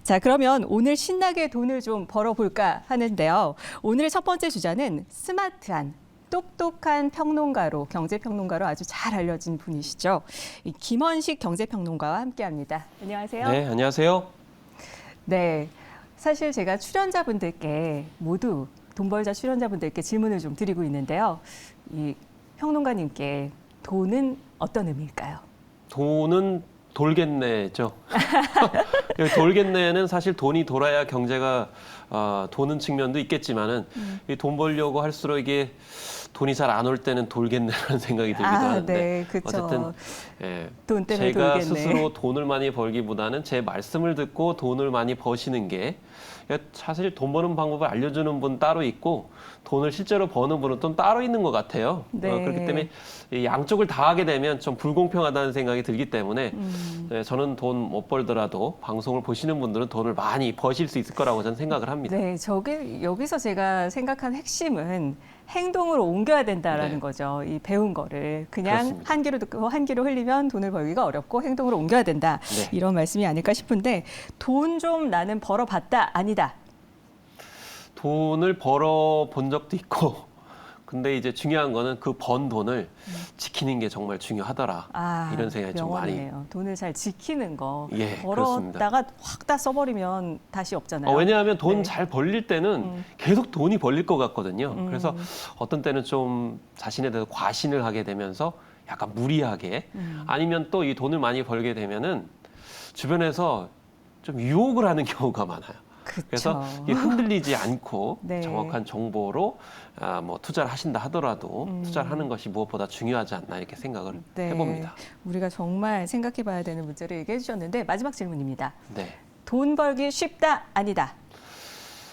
자, 그러면 오늘 신나게 돈을 좀 벌어볼까 하는데요. 오늘의 첫 번째 주자는 스마트한 똑똑한 평론가로, 경제평론가로 아주 잘 알려진 분이시죠. 이 김원식 경제평론가와 함께합니다. 안녕하세요. 네, 안녕하세요. 네, 사실 제가 출연자분들께 모두 돈 벌자 출연자분들께 질문을 좀 드리고 있는데요. 이 평론가님께 돈은 어떤 의미일까요? 돈은 돌겠네죠. 돌겠네는 사실 돈이 돌아야 경제가 도는 측면도 있겠지만은 이 돈 벌려고 할수록 이게 돈이 잘 안 올 때는 돌겠네라는 생각이 들기도 하는데 네, 그쵸. 어쨌든 예, 돈 때문에 제가 돌겠네. 스스로 돈을 많이 벌기보다는 제 말씀을 듣고 돈을 많이 버시는 게 사실 돈 버는 방법을 알려주는 분 따로 있고 돈을 실제로 버는 분은 또 따로 있는 것 같아요. 네. 그렇기 때문에 이 양쪽을 다 하게 되면 좀 불공평하다는 생각이 들기 때문에 저는 돈 못 벌더라도 방송을 보시는 분들은 돈을 많이 버실 수 있을 거라고 저는 생각을 합니다. 네, 여기서 제가 생각한 핵심은 행동으로 옮겨야 된다라는 네. 거죠. 이 배운 거를 그냥 그렇습니다. 한 귀로 듣고 한 귀로 흘리면 돈을 벌기가 어렵고 행동으로 옮겨야 된다. 네. 이런 말씀이 아닐까 싶은데 돈 좀 나는 벌어봤다 아니다. 돈을 벌어 본 적도 있고 근데 이제 중요한 거는 그 번 돈을 지키는 게 정말 중요하더라. 이런 생각이 좀 많이. 명언이네요. 돈을 잘 지키는 거. 예, 벌었다가 확 다 써버리면 다시 없잖아요. 왜냐하면 돈 네. 잘 벌릴 때는 계속 돈이 벌릴 것 같거든요. 그래서 어떤 때는 좀 자신에 대해서 과신을 하게 되면서 약간 무리하게 아니면 또 이 돈을 많이 벌게 되면은 주변에서 좀 유혹을 하는 경우가 많아요. 그래서 이게 흔들리지 않고 네. 정확한 정보로 뭐 투자를 하신다 하더라도 투자를 하는 것이 무엇보다 중요하지 않나 이렇게 생각을 네. 해봅니다. 우리가 정말 생각해봐야 되는 문제를 얘기해 주셨는데 마지막 질문입니다. 네. 돈 벌기 쉽다 아니다.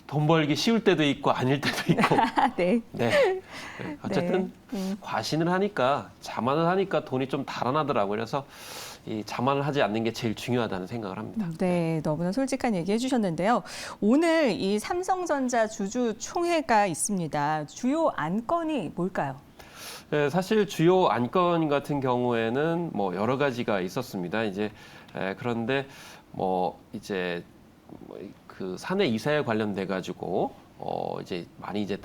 돈 벌기 쉬울 때도 있고 아닐 때도 있고. 네. 네. 어쨌든 과신을 하니까 자만을 하니까 돈이 좀 달아나더라고요. 그래서 이 자만을 하지 않는 게 제일 중요하다는 생각을 합니다. 네, 너무나 솔직한 얘기 해주셨는데요. 오늘 이 삼성전자 주주총회가 있습니다. 주요 안건이 뭘까요? 네, 사실 주요 안건 같은 경우에는 뭐 여러 가지가 있었습니다. 그런데 뭐 이제 그 사내 이사에 관련돼 가지고 이제 많이 이제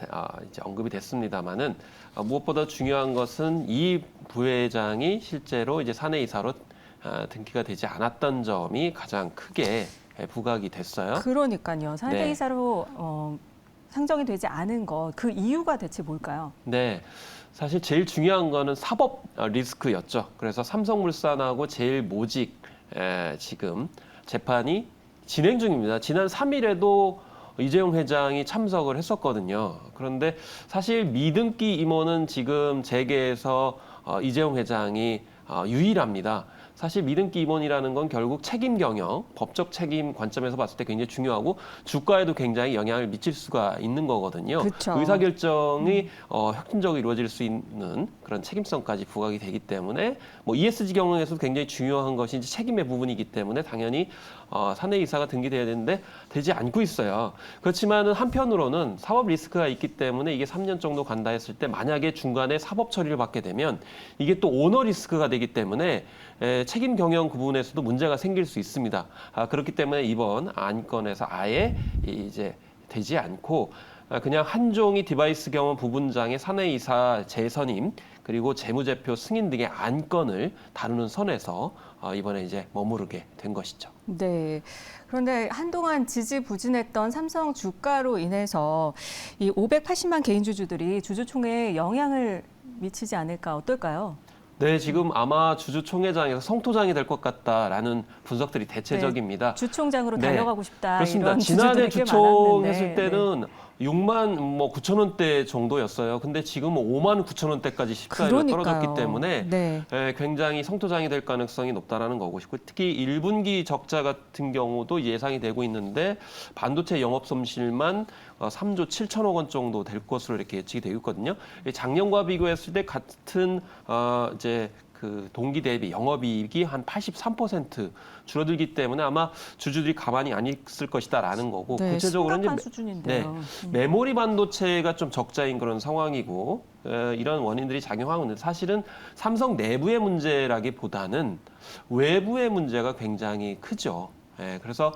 언급이 됐습니다만은 무엇보다 중요한 것은 이 부회장이 실제로 이제 사내 이사로 등기가 되지 않았던 점이 가장 크게 부각이 됐어요. 그러니까요. 사내 네. 이사로 상정이 되지 않은 것, 그 이유가 대체 뭘까요? 네. 사실 제일 중요한 거는 사법 리스크였죠. 그래서 삼성물산하고 제일모직 지금 재판이 진행 중입니다. 지난 3일에도 이재용 회장이 참석을 했었거든요. 그런데 사실 미등기 임원은 지금 재계에서 이재용 회장이 유일합니다. 사실 미등기 임원이라는 건 결국 책임 경영, 법적 책임 관점에서 봤을 때 굉장히 중요하고 주가에도 굉장히 영향을 미칠 수가 있는 거거든요. 그쵸. 의사결정이 혁신적으로 이루어질 수 있는 그런 책임성까지 부각이 되기 때문에 뭐 ESG 경영에서도 굉장히 중요한 것이 이제 책임의 부분이기 때문에 당연히 사내이사가 등기돼야 되는데 되지 않고 있어요. 그렇지만은 한편으로는 사법 리스크가 있기 때문에 이게 3년 정도 간다 했을 때 만약에 중간에 사법 처리를 받게 되면 이게 또 오너 리스크가 되기 때문에 책임 경영 부분에서도 문제가 생길 수 있습니다. 그렇기 때문에 이번 안건에서 아예 이제 되지 않고 그냥 한종희 디바이스 경영 부분장의 사내이사 재선임 그리고 재무제표 승인 등의 안건을 다루는 선에서 이번에 이제 머무르게 된 것이죠. 네. 그런데 한동안 지지부진했던 삼성 주가로 인해서 이 580만 개인 주주들이 주주총회에 영향을 미치지 않을까 어떨까요? 네, 지금 아마 주주총회장에서 성토장이 될 것 같다라는 분석들이 대체적입니다. 네, 주총장으로 네, 달려가고 싶다. 그렇습니다. 이런 지난해 주주들이 꽤 주총 많았는데. 했을 때는 6만 9천 원대 정도였어요. 근데 지금 5만 9천 원대까지 십사일로 떨어졌기 때문에 네. 굉장히 성토장이 될 가능성이 높다라는 거고 싶고 특히 1분기 적자 같은 경우도 예상이 되고 있는데 반도체 영업 손실만 3조 7천억 원 정도 될 것으로 이렇게 예측이 되고 있거든요. 작년과 비교했을 때 같은 이제 그 동기 대비 영업이익이 한 83% 줄어들기 때문에 아마 주주들이 가만히 안 있을 것이다라는 거고 네, 구체적으로는 심각한 수준인데요. 메모리 반도체가 좀 적자인 그런 상황이고 이런 원인들이 작용하고 있는데 사실은 삼성 내부의 문제라기보다는 외부의 문제가 굉장히 크죠. 예, 그래서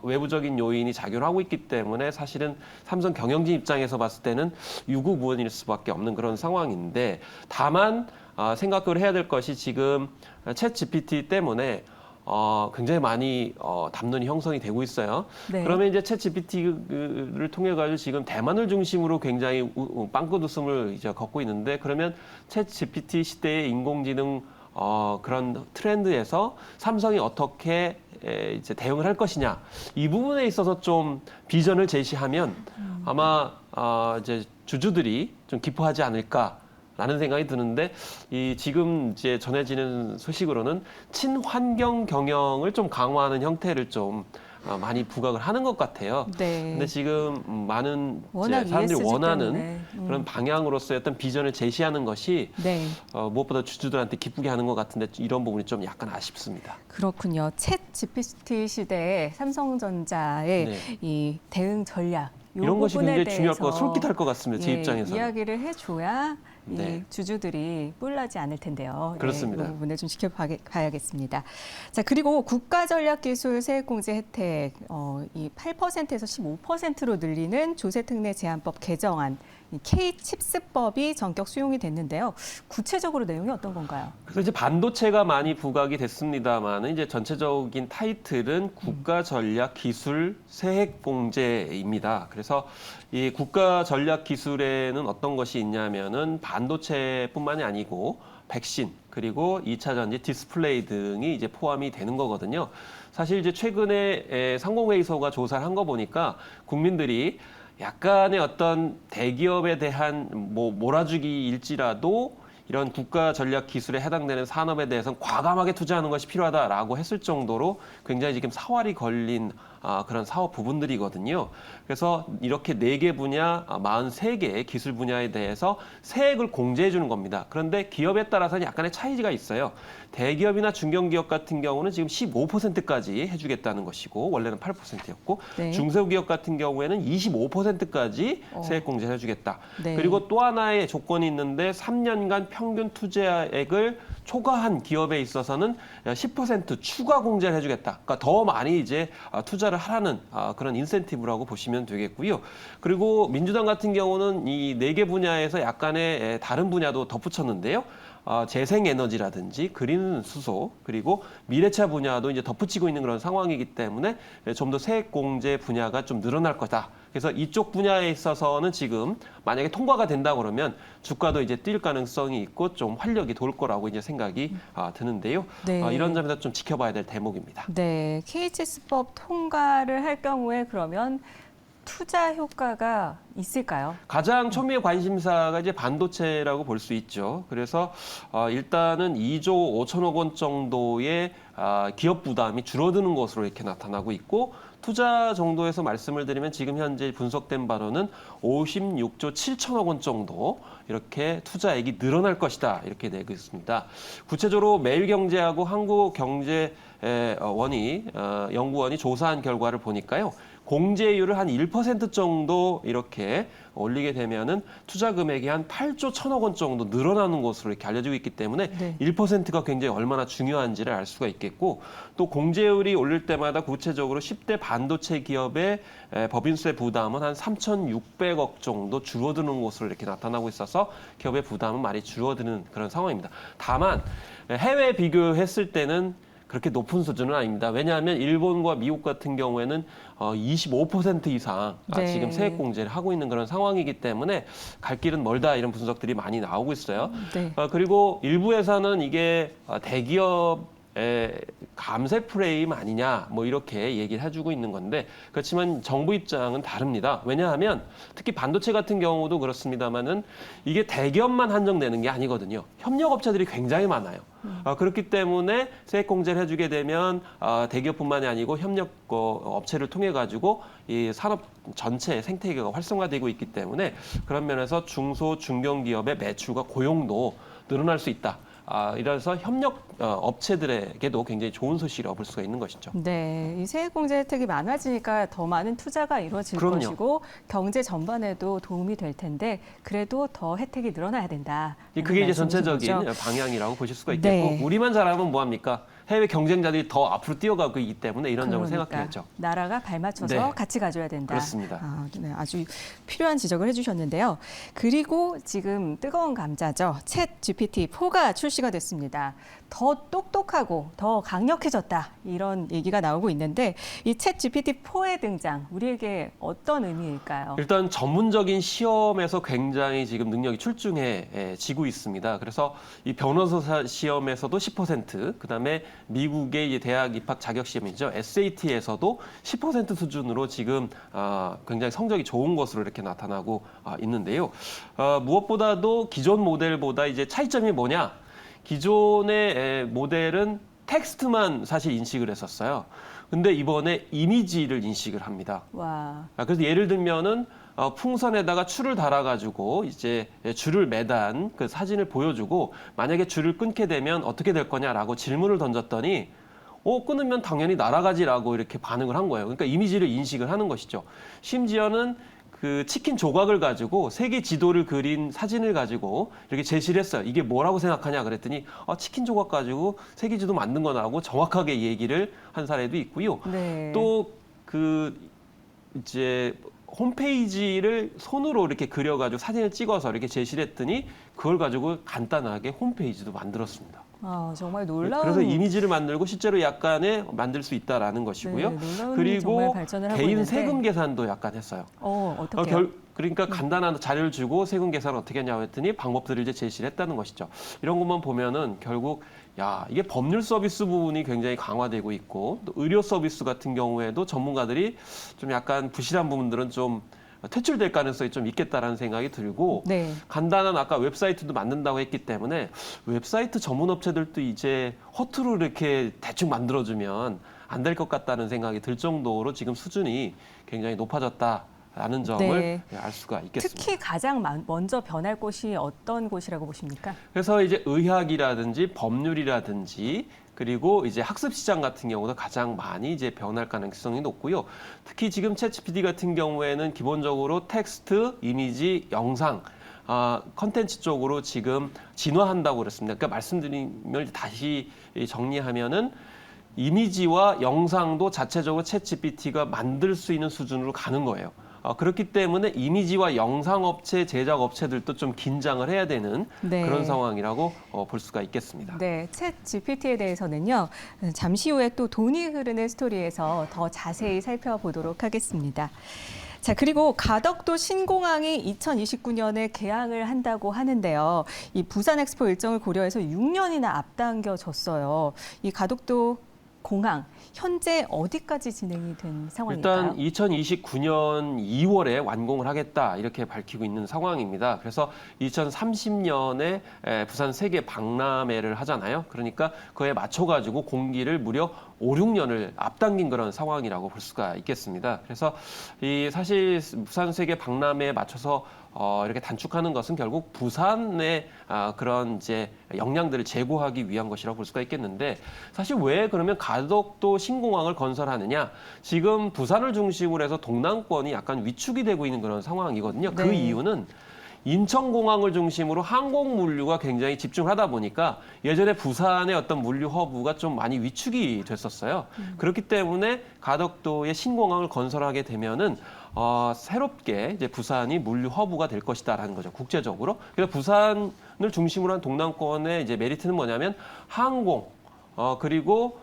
외부적인 요인이 작용을 하고 있기 때문에 사실은 삼성 경영진 입장에서 봤을 때는 유구무원일 수밖에 없는 그런 상황인데 다만 생각을 해야 될 것이 지금 챗 GPT 때문에 굉장히 많이 담론이 형성이 되고 있어요. 네. 그러면 이제 챗 GPT를 통해 가지고 지금 대만을 중심으로 굉장히 빵긋 웃음을 이제 걷고 있는데 그러면 챗 GPT 시대의 인공지능 그런 트렌드에서 삼성이 어떻게 이제 대응을 할 것이냐 이 부분에 있어서 좀 비전을 제시하면 아마 이제 주주들이 좀 기뻐하지 않을까라는 생각이 드는데 이 지금 이제 전해지는 소식으로는 친환경 경영을 좀 강화하는 형태를 좀 많이 부각을 하는 것 같아요. 네. 근데 지금 많은 워낙 이제 사람들이 ESG 원하는 때문에. 그런 방향으로서의 어떤 비전을 제시하는 것이 네. 무엇보다 주주들한테 기쁘게 하는 것 같은데 이런 부분이 좀 약간 아쉽습니다. 그렇군요. 챗 GPT 시대에 삼성전자의 네. 이 대응 전략 요 이런 것이 부분에 굉장히 중요할 것, 대해서 솔깃할 것 같습니다. 제 예, 입장에서는. 이야기를 해줘야 네. 이 주주들이 뿔나지 않을 텐데요. 그렇습니다. 이 부분을 좀 지켜봐야겠습니다. 자, 그리고 국가전략기술 세액공제 혜택 이 8%에서 15%로 늘리는 조세특례 제한법 개정안 이 K-칩스법이 전격 수용이 됐는데요. 구체적으로 내용이 어떤 건가요? 그래서 이제 반도체가 많이 부각이 됐습니다만 이제 전체적인 타이틀은 국가전략기술 세액공제입니다. 그래서 이 국가전략기술에는 어떤 것이 있냐면은 반도체뿐만이 아니고 백신 그리고 2차 전지 디스플레이 등이 이제 포함이 되는 거거든요. 사실 이제 최근에 상공회의소가 조사를 한 거 보니까 국민들이 약간의 어떤 대기업에 대한 몰아주기일지라도 이런 국가 전략 기술에 해당되는 산업에 대해서는 과감하게 투자하는 것이 필요하다라고 했을 정도로 굉장히 지금 사활이 걸린 그런 사업 부분들이거든요. 그래서 이렇게 4개 분야, 43개의 기술 분야에 대해서 세액을 공제해 주는 겁니다. 그런데 기업에 따라서는 약간의 차이가 있어요. 대기업이나 중견기업 같은 경우는 지금 15%까지 해주겠다는 것이고 원래는 8%였고 네. 중소기업 같은 경우에는 25%까지 세액 공제를 해주겠다. 네. 그리고 또 하나의 조건이 있는데 3년간 평균 투자액을 초과한 기업에 있어서는 10% 추가 공제를 해주겠다. 그러니까 더 많이 이제 투자를 하라는 그런 인센티브라고 보시면 되겠고요. 그리고 민주당 같은 경우는 이 4개 분야에서 약간의 다른 분야도 덧붙였는데요. 재생에너지라든지 그린 수소 그리고 미래차 분야도 이제 덧붙이고 있는 그런 상황이기 때문에 좀 더 세액 공제 분야가 좀 늘어날 거다. 그래서 이쪽 분야에 있어서는 지금 만약에 통과가 된다 그러면 주가도 이제 뛸 가능성이 있고 좀 활력이 돌 거라고 이제 생각이 드는데요. 네. 이런 점에서 좀 지켜봐야 될 대목입니다. 네, KHS법 통과를 할 경우에 그러면 투자 효과가 있을까요? 가장 초미의 관심사가 이제 반도체라고 볼 수 있죠. 그래서 일단은 2조 5천억 원 정도의 기업 부담이 줄어드는 것으로 이렇게 나타나고 있고 투자 정도에서 말씀을 드리면 지금 현재 분석된 바로는 56조 7천억 원 정도 이렇게 투자액이 늘어날 것이다 이렇게 내고 있습니다. 구체적으로 매일경제하고 한국경제원이 연구원이 조사한 결과를 보니까요. 공제율을 한 1% 정도 이렇게 올리게 되면은 투자 금액이 한 8조 1천억 원 정도 늘어나는 것으로 이렇게 알려지고 있기 때문에 네. 1%가 굉장히 얼마나 중요한지를 알 수가 있겠고 또 공제율이 올릴 때마다 구체적으로 10대 반도체 기업의 법인세 부담은 한 3,600억 정도 줄어드는 것으로 이렇게 나타나고 있어서 기업의 부담은 많이 줄어드는 그런 상황입니다. 다만 해외 비교했을 때는 그렇게 높은 수준은 아닙니다. 왜냐하면 일본과 미국 같은 경우에는 25% 이상 네. 지금 세액 공제를 하고 있는 그런 상황이기 때문에 갈 길은 멀다 이런 분석들이 많이 나오고 있어요. 네. 그리고 일부에서는 이게 대기업의 감세 프레임 아니냐 뭐 이렇게 얘기를 해주고 있는 건데 그렇지만 정부 입장은 다릅니다. 왜냐하면 특히 반도체 같은 경우도 그렇습니다만은 이게 대기업만 한정되는 게 아니거든요. 협력업체들이 굉장히 많아요. 그렇기 때문에 세액 공제를 해주게 되면 대기업뿐만이 아니고 협력 업체를 통해 가지고 이 산업 전체 생태계가 활성화되고 있기 때문에 그런 면에서 중소 중견기업의 매출과 고용도 늘어날 수 있다. 이래서 협력 업체들에게도 굉장히 좋은 소식이라고 볼 수가 있는 것이죠. 네, 이 세액공제 혜택이 많아지니까 더 많은 투자가 이루어질 그럼요. 것이고 경제 전반에도 도움이 될 텐데 그래도 더 혜택이 늘어나야 된다. 그게 이제 말씀이신 전체적인 거죠? 방향이라고 보실 수가 있겠고 네. 우리만 잘하면 뭐합니까? 해외 경쟁자들이 더 앞으로 뛰어가고 있기 때문에 이런 점을 그러니까 생각해야죠. 나라가 발맞춰서 네. 같이 가줘야 된다. 그렇습니다. 네, 아주 필요한 지적을 해주셨는데요. 그리고 지금 뜨거운 감자죠. 챗 GPT-4가 출시가 됐습니다. 더 똑똑하고 더 강력해졌다. 이런 얘기가 나오고 있는데 이 챗 GPT-4의 등장, 우리에게 어떤 의미일까요? 일단 전문적인 시험에서 굉장히 지금 능력이 출중해지고 있습니다. 그래서 이 변호사 시험에서도 10%, 그다음에 미국의 이제 대학 입학 자격 시험이죠. SAT에서도 10% 수준으로 지금 굉장히 성적이 좋은 것으로 이렇게 나타나고 있는데요. 무엇보다도 기존 모델보다 이제 차이점이 뭐냐? 기존의 모델은 텍스트만 사실 인식을 했었어요. 근데 이번에 이미지를 인식을 합니다. 와, 그래서 예를 들면은 풍선에다가 줄을 달아가지고 이제 줄을 매단 그 사진을 보여주고 만약에 줄을 끊게 되면 어떻게 될 거냐라고 질문을 던졌더니 끊으면 당연히 날아가지라고 이렇게 반응을 한 거예요. 그러니까 이미지를 인식을 하는 것이죠. 심지어는 그 치킨 조각을 가지고 세계 지도를 그린 사진을 가지고 이렇게 제시를 했어요. 이게 뭐라고 생각하냐 그랬더니 치킨 조각 가지고 세계 지도 만든 거라고 정확하게 얘기를 한 사례도 있고요. 네. 또 그 이제 홈페이지를 손으로 이렇게 그려가지고 사진을 찍어서 이렇게 제시를 했더니 그걸 가지고 간단하게 홈페이지도 만들었습니다. 정말 놀라운. 그래서 이미지를 만들고 실제로 약간의 만들 수 있다라는 것이고요. 네, 놀라운 정말 그리고 발전을 하고 개인 있는데. 세금 계산도 약간 했어요. 어떻게요? 그러니까 간단한 자료를 주고 세금 계산을 어떻게 하냐고 했더니 방법들을 이제 제시를 했다는 것이죠. 이런 것만 보면은 결국 이게 법률 서비스 부분이 굉장히 강화되고 있고 또 의료 서비스 같은 경우에도 전문가들이 좀 약간 부실한 부분들은 좀 퇴출될 가능성이 좀 있겠다라는 생각이 들고 네. 간단한 아까 웹사이트도 만든다고 했기 때문에 웹사이트 전문 업체들도 이제 허투루 이렇게 대충 만들어주면 안 될 것 같다는 생각이 들 정도로 지금 수준이 굉장히 높아졌다라는 점을 네. 알 수가 있겠습니다. 특히 가장 먼저 변할 곳이 어떤 곳이라고 보십니까? 그래서 이제 의학이라든지 법률이라든지 그리고 이제 학습 시장 같은 경우도 가장 많이 이제 변할 가능성이 높고요. 특히 지금 챗GPT 같은 경우에는 기본적으로 텍스트, 이미지, 영상 컨텐츠 쪽으로 지금 진화한다고 그랬습니다. 그러니까 말씀드리면 다시 정리하면은 이미지와 영상도 자체적으로 챗GPT가 만들 수 있는 수준으로 가는 거예요. 그렇기 때문에 이미지와 영상 업체, 제작 업체들도 좀 긴장을 해야 되는 네. 그런 상황이라고 볼 수가 있겠습니다. 네, 챗 GPT에 대해서는요. 잠시 후에 또 돈이 흐르는 스토리에서 더 자세히 살펴보도록 하겠습니다. 자, 그리고 가덕도 신공항이 2029년에 개항을 한다고 하는데요. 이 부산 엑스포 일정을 고려해서 6년이나 앞당겨졌어요. 이 가덕도 공항 현재 어디까지 진행이 된 상황일까요? 일단 2029년 2월에 완공을 하겠다 이렇게 밝히고 있는 상황입니다. 그래서 2030년에 부산 세계 박람회를 하잖아요. 그러니까 그에 맞춰가지고 공기를 무려 5, 6년을 앞당긴 그런 상황이라고 볼 수가 있겠습니다. 그래서 사실 부산 세계 박람회에 맞춰서 이렇게 단축하는 것은 결국 부산의 그런 이제 역량들을 제고하기 위한 것이라고 볼 수가 있겠는데 사실 왜 그러면 가덕도 신공항을 건설하느냐? 지금 부산을 중심으로 해서 동남권이 약간 위축이 되고 있는 그런 상황이거든요. 그 네. 이유는 인천공항을 중심으로 항공 물류가 굉장히 집중하다 보니까 예전에 부산의 어떤 물류 허브가 좀 많이 위축이 됐었어요. 그렇기 때문에 가덕도에 신공항을 건설하게 되면은 새롭게 이제 부산이 물류 허브가 될 것이다라는 거죠. 국제적으로. 그래서 부산을 중심으로 한 동남권의 이제 메리트는 뭐냐면 항공 그리고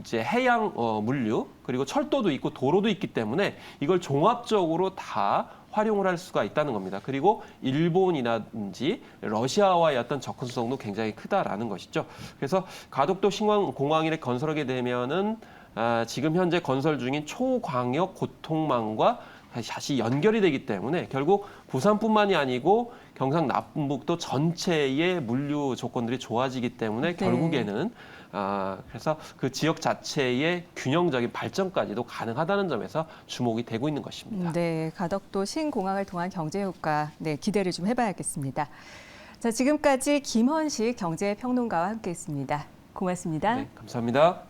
이제 해양 물류 그리고 철도도 있고 도로도 있기 때문에 이걸 종합적으로 다 활용을 할 수가 있다는 겁니다. 그리고 일본이라든지 러시아와의 어떤 접근성도 굉장히 크다라는 것이죠. 그래서 가덕도 신공항을 건설하게 되면은 지금 현재 건설 중인 초광역 고통망과 다시 연결이 되기 때문에 결국 부산뿐만이 아니고 경상남북도 전체의 물류 조건들이 좋아지기 때문에 네. 결국에는 그래서 그 지역 자체의 균형적인 발전까지도 가능하다는 점에서 주목이 되고 있는 것입니다. 네, 가덕도 신공항을 통한 경제 효과 기대를 좀 해봐야겠습니다. 자, 지금까지 김헌식 경제평론가와 함께했습니다. 고맙습니다. 네, 감사합니다.